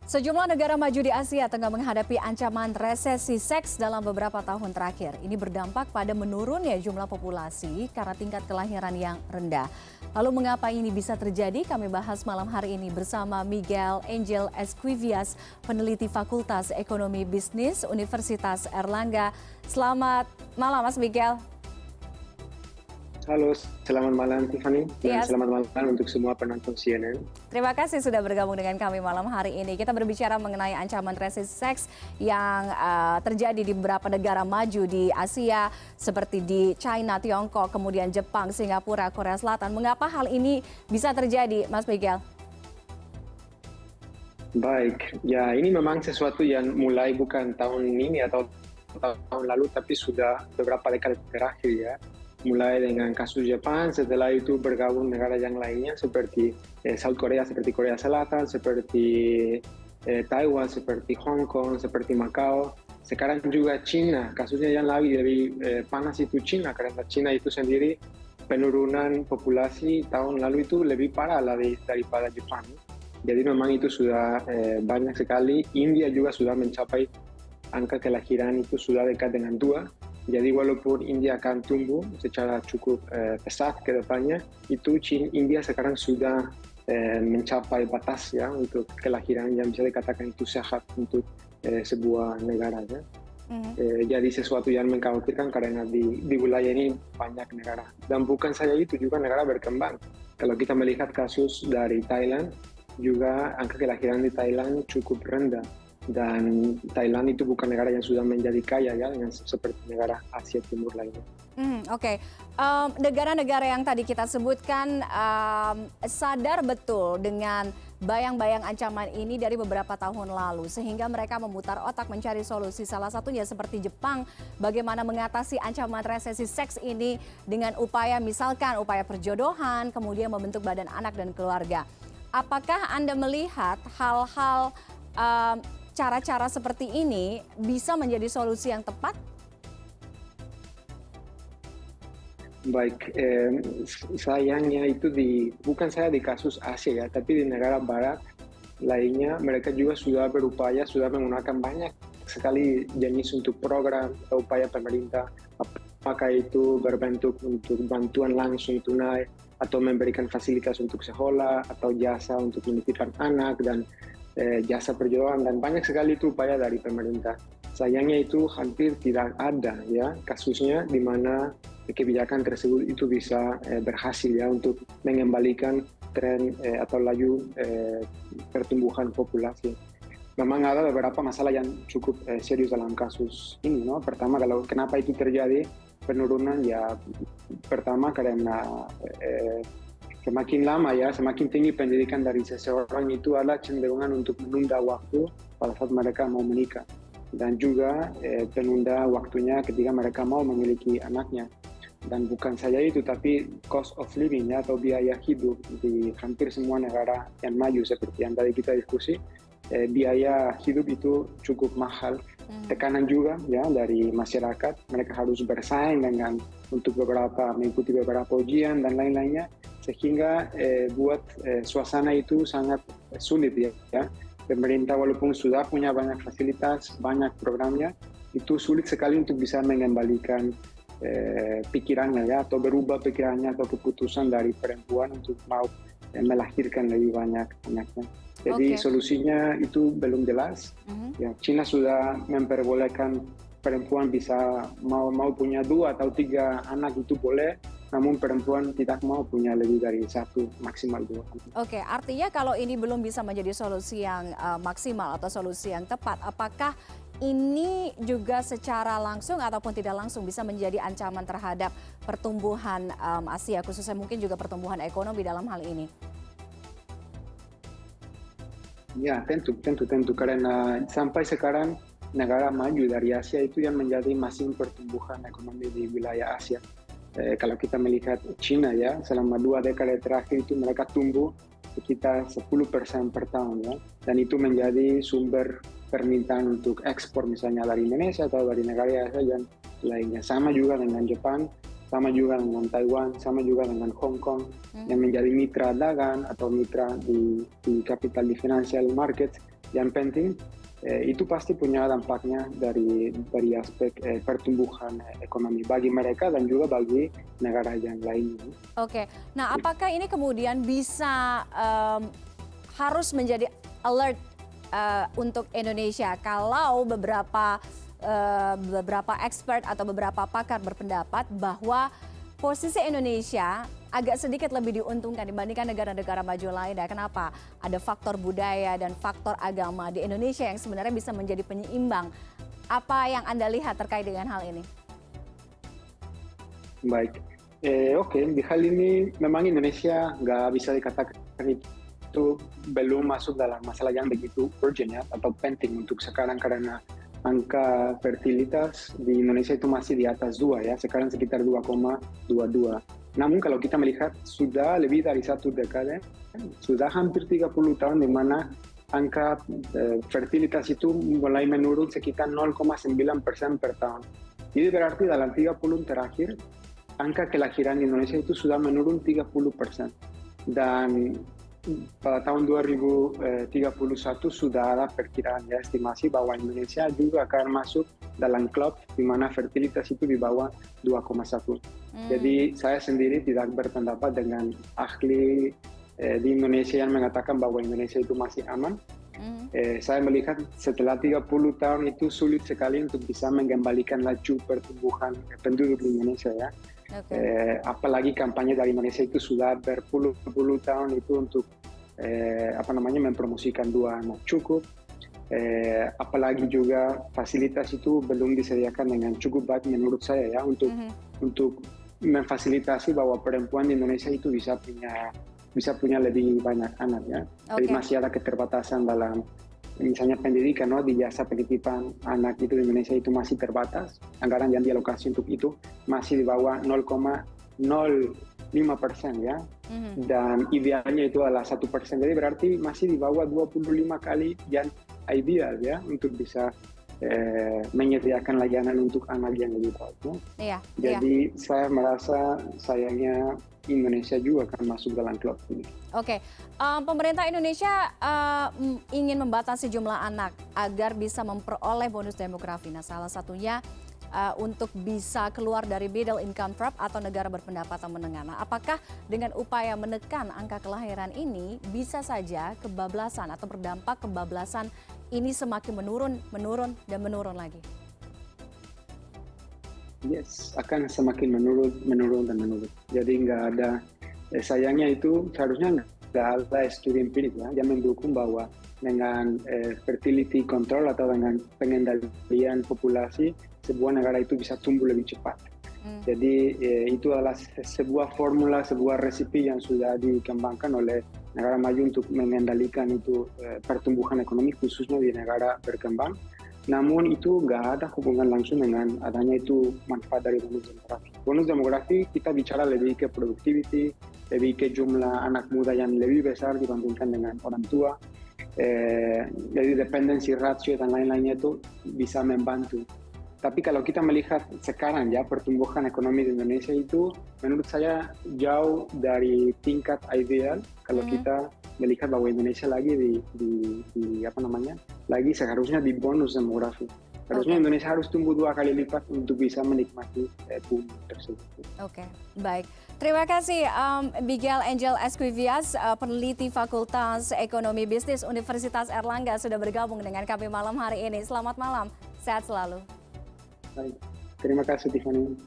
Sejumlah negara maju di Asia tengah menghadapi ancaman resesi seks dalam beberapa tahun terakhir. Ini berdampak pada menurunnya jumlah populasi karena tingkat kelahiran yang rendah. Lalu mengapa ini bisa terjadi? Kami bahas malam hari ini bersama Miguel Angel Esquivias, peneliti Fakultas Ekonomi Bisnis Universitas Airlangga. Selamat malam Mas Miguel. Halo, selamat malam Tiffany, dan Yes. selamat malam untuk semua penonton CNN. Terima kasih sudah bergabung dengan kami malam hari ini. Kita berbicara mengenai ancaman resesi seks yang terjadi di beberapa negara maju di Asia seperti di China, Tiongkok, kemudian Jepang, Singapura, Korea Selatan. Mengapa hal ini bisa terjadi, Mas Miguel? Baik, ya ini memang sesuatu yang mulai bukan tahun ini atau tahun lalu, tapi sudah beberapa dekade terakhir ya. Mulai dengan kasus Jepang, setelah itu bergabung negara yang lainnya seperti South Korea, seperti Korea Selatan, seperti Taiwan, seperti Hong Kong, seperti Macau. Sekarang juga China, kasusnya yang lebih panas itu China, karena China itu sendiri penurunan populasi tahun lalu itu lebih parah daripada Jepang. Jadi memang itu sudah banyak sekali. India juga sudah mencapai angka kelahiran itu sudah dekat dengan 2. Jadi walaupun India akan tumbuh secara cukup pesat ke depannya, itu India sekarang sudah mencapai batas ya untuk kelahiran yang bisa dikatakan itu sehat untuk sebuah negara ya. Jadi sesuatu yang mengkhawatirkan karena di wilayah ini banyak negara. Dan bukan saja itu, juga negara berkembang. Kalau kita melihat kasus dari Thailand, juga angka kelahiran di Thailand cukup rendah. Dan Thailand itu bukan negara yang sudah menjadi kaya ya, dengan seperti negara Asia Timur lainnya. Oke. Negara-negara yang tadi kita sebutkan sadar betul dengan bayang-bayang ancaman ini dari beberapa tahun lalu, sehingga mereka memutar otak mencari solusi. Salah satunya seperti Jepang, bagaimana mengatasi ancaman resesi seks ini dengan upaya misalkan upaya perjodohan, kemudian membentuk badan anak dan keluarga. Apakah Anda melihat hal-hal cara-cara seperti ini bisa menjadi solusi yang tepat? Baik, sayangnya itu bukan saya di kasus Asia ya, tapi di negara Barat lainnya mereka juga sudah berupaya, sudah menggunakan banyak sekali jenis untuk program atau upaya pemerintah, apakah itu berbentuk untuk bantuan langsung tunai atau memberikan fasilitas untuk sekolah atau jasa untuk menitipkan anak dan jasa perjodohan, dan banyak sekali itu upaya dari pemerintah. Sayangnya itu hampir tidak ada ya kasusnya di mana kebijakan tersebut itu bisa berhasil ya untuk mengembalikan tren atau laju pertumbuhan populasi. Memang ada beberapa masalah yang cukup serius dalam kasus ini, no? Pertama, kalau kenapa itu terjadi penurunan ya, pertama karena semakin lama ya, semakin tinggi pendidikan dari seseorang itu adalah cenderungan untuk menunda waktu pada saat mereka mau menikah. Dan juga penunda waktunya ketika mereka mau memiliki anaknya. Dan bukan saja itu, tapi cost of living ya, atau biaya hidup di hampir semua negara yang maju seperti yang tadi kita diskusi, biaya hidup itu cukup mahal. Tekanan juga ya dari masyarakat, mereka harus bersaing dengan untuk mengikuti beberapa ujian dan lain-lainnya, sehingga buat suasana itu sangat sulit ya. Pemerintah walaupun sudah punya banyak fasilitas, banyak programnya, itu sulit sekali untuk bisa mengembalikan pikirannya ya, atau berubah pikirannya atau keputusan dari perempuan untuk mau melahirkan lebih banyak anaknya. Jadi solusinya itu belum jelas. Ya, China sudah memperbolehkan perempuan bisa mau punya 2 atau 3 anak itu boleh, namun perempuan tidak mau punya lebih dari 1, maksimal 2. Oke, artinya kalau ini belum bisa menjadi solusi yang maksimal atau solusi yang tepat, apakah ini juga secara langsung ataupun tidak langsung bisa menjadi ancaman terhadap pertumbuhan Asia, khususnya mungkin juga pertumbuhan ekonomi dalam hal ini? Ya, tentu, karena sampai sekarang negara maju dari Asia itu yang menjadi mesin pertumbuhan ekonomi di wilayah Asia. Kalau kita melihat China ya, selama 2 dekade terakhir itu mereka tumbuh sekitar 10% per tahun ya, dan itu menjadi sumber permintaan untuk ekspor misalnya dari Indonesia atau dari negara Asia yang lainnya. Sama juga dengan Jepang, sama juga dengan Taiwan, sama juga dengan Hong Kong, yang menjadi mitra dagang atau mitra di capital di financial market yang penting itu pasti punya dampaknya dari aspek pertumbuhan ekonomi bagi mereka dan juga bagi negara yang lainnya. Oke, nah apakah ini kemudian bisa harus menjadi alert untuk Indonesia kalau beberapa expert atau beberapa pakar berpendapat bahwa posisi Indonesia agak sedikit lebih diuntungkan dibandingkan negara-negara maju lainnya. Kenapa? Ada faktor budaya dan faktor agama di Indonesia yang sebenarnya bisa menjadi penyeimbang. Apa yang Anda lihat terkait dengan hal ini? Baik, oke, di hal ini memang Indonesia nggak bisa dikatakan itu belum masuk dalam masalah yang begitu urgent ya, atau penting untuk sekarang karena angka fertilitas di Indonesia itu masih di atas 2 ya, sekarang sekitar 2,22. Namun kalau kita melihat sudah lebih dari 1 dekade, sudah hampir 30 tahun di mana angka fertilitas itu mulai menurun sekitar 0,9% per tahun. Jadi berarti dalam 30 terakhir, angka kelahiran di Indonesia itu sudah menurun 30%. Dan pada tahun 2031 sudah ada perkiraan ya, estimasi bahwa Indonesia juga akan masuk dalam klub di mana fertilitas itu di bawah 2,1. Jadi saya sendiri tidak berpendapat dengan ahli di Indonesia yang mengatakan bahwa Indonesia itu masih aman. Saya melihat setelah 30 tahun itu sulit sekali untuk bisa mengembalikan laju pertumbuhan penduduk di Indonesia ya. Okay. Apalagi kampanye dari Indonesia itu sudah berpuluh-puluh tahun itu untuk mempromosikan 2 anak cukup. Apalagi juga fasilitas itu belum disediakan dengan cukup baik menurut saya ya untuk memfasilitasi bahwa perempuan di Indonesia itu bisa punya lebih banyak anak ya. Okay. Jadi masih ada keterbatasan dalam misalnya pendidikan, no? Di jasa penitipan anak itu di Indonesia itu masih terbatas. Anggaran yang dialokasi untuk itu masih di bawah 0,05% ya. Dan idealnya itu adalah 1%. Jadi berarti masih di bawah 25 kali yang ideal ya untuk bisa menyediakan layanan untuk anak yang lebih baik. Ya. Jadi saya merasa sayangnya Indonesia juga akan masuk dalam klub ini. Oke, pemerintah Indonesia ingin membatasi jumlah anak agar bisa memperoleh bonus demografi. Nah, salah satunya untuk bisa keluar dari middle income trap atau negara berpendapatan menengah. Nah, apakah dengan upaya menekan angka kelahiran ini bisa saja kebablasan atau berdampak kebablasan ini semakin menurun lagi? Yes, akan semakin menurun. Jadi nggak ada, sayangnya itu seharusnya nggak ada studi empirik ya, yang mendukung bahwa dengan fertility control atau dengan pengendalian populasi, sebuah negara itu bisa tumbuh lebih cepat. Jadi itu adalah sebuah formula, sebuah resepi yang sudah dikembangkan oleh negara maju untuk mengendalikan itu pertumbuhan ekonomi khususnya di negara berkembang. Namun itu nggak ada hubungan langsung dengan adanya itu manfaat dari bonus demografi. Bonus demografi kita bicara lebih ke productivity, lebih ke jumlah anak muda yang lebih besar dibandingkan dengan orang tua. Jadi dependency ratio dan lain-lainnya itu bisa membantu. Tapi kalau kita melihat sekarang ya pertumbuhan ekonomi di Indonesia itu menurut saya jauh dari tingkat ideal kalau kita melihat bahwa Indonesia lagi lagi seharusnya di bonus demografi. Harusnya Indonesia harus tumbuh 2 kali lipat untuk bisa menikmati bumi tersebut. Oke, baik. Terima kasih Miguel Angel Esquivias, peneliti Fakultas Ekonomi Bisnis Universitas Airlangga sudah bergabung dengan kami malam hari ini. Selamat malam, sehat selalu. Baik, terima kasih Tiffany.